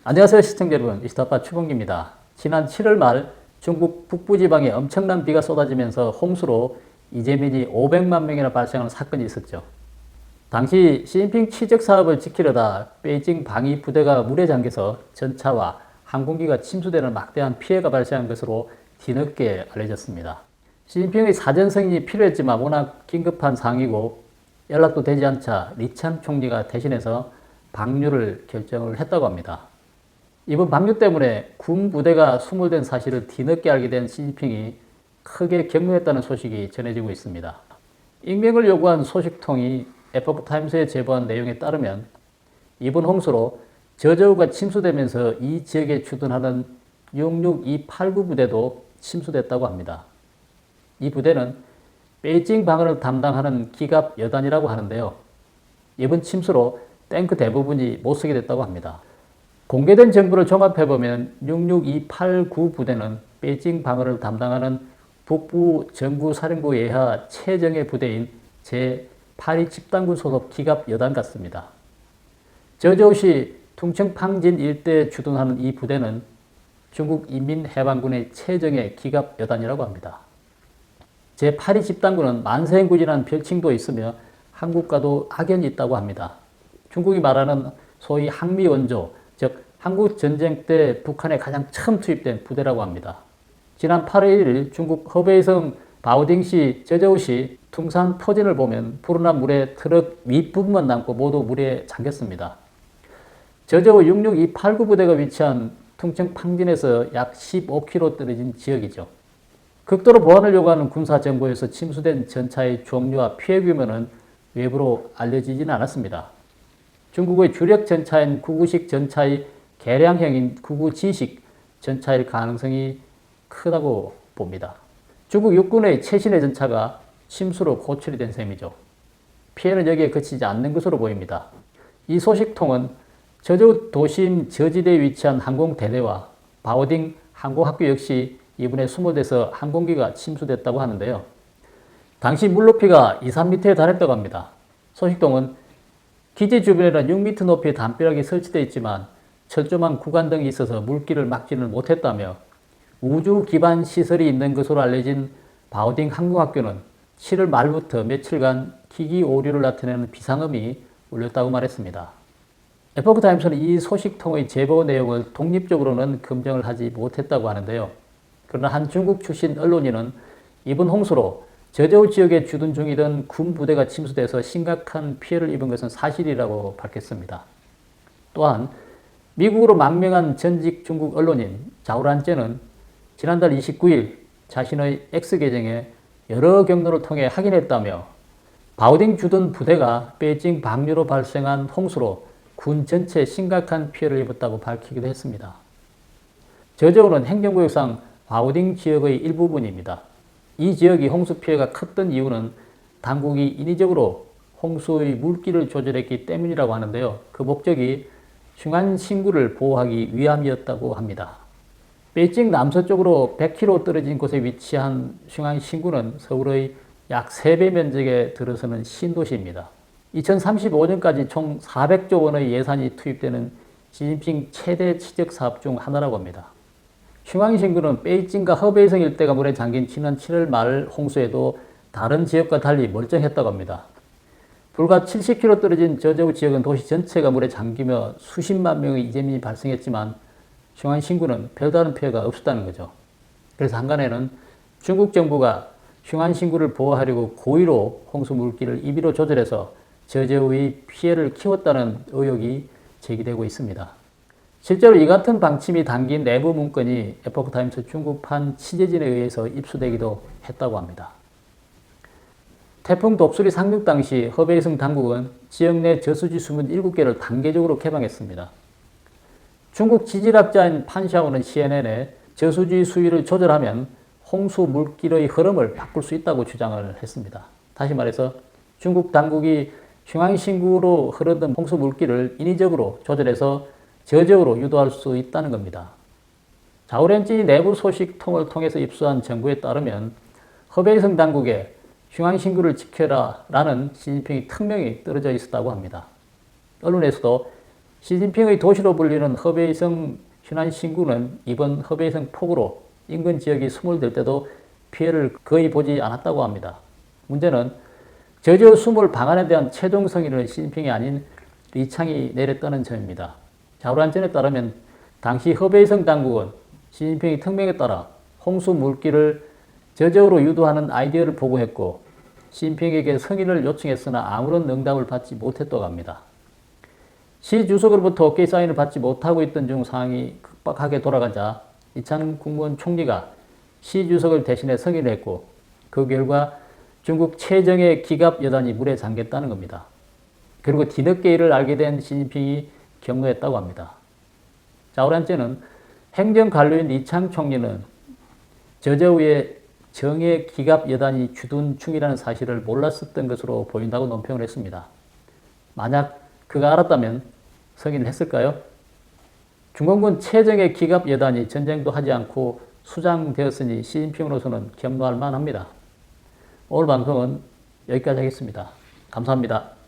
안녕하세요 시청자 여러분, 이스타파 추봉기입니다. 지난 7월 말 중국 북부지방에 엄청난 비가 쏟아지면서 홍수로 이재민이 500만 명이나 발생하는 사건이 있었죠. 당시 시진핑 취적 사업을 지키려다 베이징 방위 부대가 물에 잠겨서 전차와 항공기가 침수되는 막대한 피해가 발생한 것으로 뒤늦게 알려졌습니다. 시진핑의 사전 승인이 필요했지만 워낙 긴급한 상황이고 연락도 되지 않자 리창 총리가 대신해서 방류를 결정을 했다고 합니다. 이번 방류 때문에 군 부대가 수몰된 사실을 뒤늦게 알게 된 시진핑이 크게 격노했다는 소식이 전해지고 있습니다. 익명을 요구한 소식통이 에포크타임스에 제보한 내용에 따르면 이번 홍수로 저저우가 침수되면서 이 지역에 주둔하는 66289 부대도 침수됐다고 합니다. 이 부대는 베이징 방어를 담당하는 기갑 여단이라고 하는데요. 이번 침수로 탱크 대부분이 못쓰게 됐다고 합니다. 공개된 정보를 종합해보면 66289 부대는 베이징 방어를 담당하는 북부 정부사령부 예하 최정예 부대인 제8위 집단군 소속 기갑 여단 같습니다. 저저우시 퉁청팡진 일대에 주둔하는 이 부대는 중국 인민해방군의 최정예 기갑 여단이라고 합니다. 제8위 집단군은 만세행군이라는 별칭도 있으며 한국과도 악연이 있다고 합니다. 중국이 말하는 소위 항미원조, 즉 한국전쟁 때 북한에 가장 처음 투입된 부대라고 합니다. 지난 8월 1일 중국 허베이성 바오딩시, 저저우시 퉁산 포진을 보면 푸른한 물에 트럭 윗부분만 남고 모두 물에 잠겼습니다. 저저우 66289 부대가 위치한 퉁청팡진에서 약 15km 떨어진 지역이죠. 극도로 보안을 요구하는 군사정보에서 침수된 전차의 종류와 피해 규모는 외부로 알려지지는 않았습니다. 중국의 주력 전차인 구구식 전차의 개량형인 구구지식 전차일 가능성이 크다고 봅니다. 중국 육군의 최신의 전차가 침수로 고출이 된 셈이죠. 피해는 여기에 그치지 않는 것으로 보입니다. 이 소식통은 저저우 도심 저지대에 위치한 항공대대와 바오딩 항공학교 역시 이번에 수몰돼서 항공기가 침수됐다고 하는데요. 당시 물높이가 2, 3m에 달했다고 합니다. 소식통은 기지 주변에는 6m 높이의 담벼락이 설치되어 있지만 철조망 구간 등이 있어서 물길을 막지는 못했다며 우주 기반 시설이 있는 것으로 알려진 바오딩 항공학교는 7월 말부터 며칠간 기기 오류를 나타내는 비상음이 울렸다고 말했습니다. 에포크타임스는 이 소식통의 제보 내용을 독립적으로는 검증을 하지 못했다고 하는데요. 그러나 한 중국 출신 언론인은 이번 홍수로 저저우 지역에 주둔 중이던 군 부대가 침수돼서 심각한 피해를 입은 것은 사실이라고 밝혔습니다. 또한 미국으로 망명한 전직 중국 언론인 자오란제는 지난달 29일 자신의 X계정에 여러 경로를 통해 확인했다며 바오딩 주둔 부대가 베이징 방류로 발생한 홍수로 군 전체에 심각한 피해를 입었다고 밝히기도 했습니다. 저저우는 행정구역상 바오딩 지역의 일부분입니다. 이 지역이 홍수 피해가 컸던 이유는 당국이 인위적으로 홍수의 물길을 조절했기 때문이라고 하는데요. 그 목적이 슝안신구를 보호하기 위함이었다고 합니다. 베이징 남서쪽으로 100km 떨어진 곳에 위치한 슝안신구는 서울의 약 3배 면적에 들어서는 신도시입니다. 2035년까지 총 400조 원의 예산이 투입되는 시진핑 최대 치적 사업 중 하나라고 합니다. 슝안신구는 베이징과 허베이성 일대가 물에 잠긴 지난 7월 말 홍수에도 다른 지역과 달리 멀쩡했다고 합니다. 불과 70km 떨어진 저저우 지역은 도시 전체가 물에 잠기며 수십만 명의 이재민이 발생했지만 슝안신구는 별다른 피해가 없었다는 거죠. 그래서 한간에는 중국 정부가 슝안신구를 보호하려고 고의로 홍수 물길을 임의로 조절해서 저저우의 피해를 키웠다는 의혹이 제기되고 있습니다. 실제로 이 같은 방침이 담긴 내부 문건이 에포크타임스 중국판 취재진에 의해서 입수되기도 했다고 합니다. 태풍 독수리 상륙 당시 허베이성 당국은 지역 내 저수지 수문 7개를 단계적으로 개방했습니다. 중국 지질학자인 판샤오는 CNN에 저수지 수위를 조절하면 홍수 물길의 흐름을 바꿀 수 있다고 주장을 했습니다. 다시 말해서 중국 당국이 슝안신구로 흐르던 홍수 물길을 인위적으로 조절해서 저저우로 유도할 수 있다는 겁니다. 자오렌지 내부 소식통을 통해서 입수한 정보에 따르면 허베이성 당국에 슝안신구를 지켜라 라는 시진핑이 특명이 떨어져 있었다고 합니다. 언론에서도 시진핑의 도시로 불리는 허베이성 휴난신구는 이번 허베이성 폭우로 인근 지역이 숨을 때도 피해를 거의 보지 않았다고 합니다. 문제는 저지어 숨을 방안에 대한 최종 승인을 시진핑이 아닌 리창이 내렸다는 점입니다. 자우란전에 따르면 당시 허베이성 당국은 시진핑의 특명에 따라 홍수 물기를 저지어로 유도하는 아이디어를 보고했고 시진핑에게 승인을 요청했으나 아무런 응답을 받지 못했다고 합니다. 시 주석으로부터 오케이 사인을 받지 못하고 있던 중 상황이 급박하게 돌아가자 이찬 국무원 총리가 시 주석을 대신해 승인을 했고 그 결과 중국 최정예 기갑 여단이 물에 잠겼다는 겁니다. 그리고 뒤늦게 이를 알게 된 시진핑이 격노했다고 합니다. 자오란제는 행정관료인 리창 총리는 저저우에 정예 기갑 여단이 주둔 중이라는 사실을 몰랐었던 것으로 보인다고 논평을 했습니다. 만약 그가 알았다면 승인을 했을까요? 중공군 최정예 기갑 여단이 전쟁도 하지 않고 수장되었으니 시진핑으로서는 격노할 만합니다. 오늘 방송은 여기까지 하겠습니다. 감사합니다.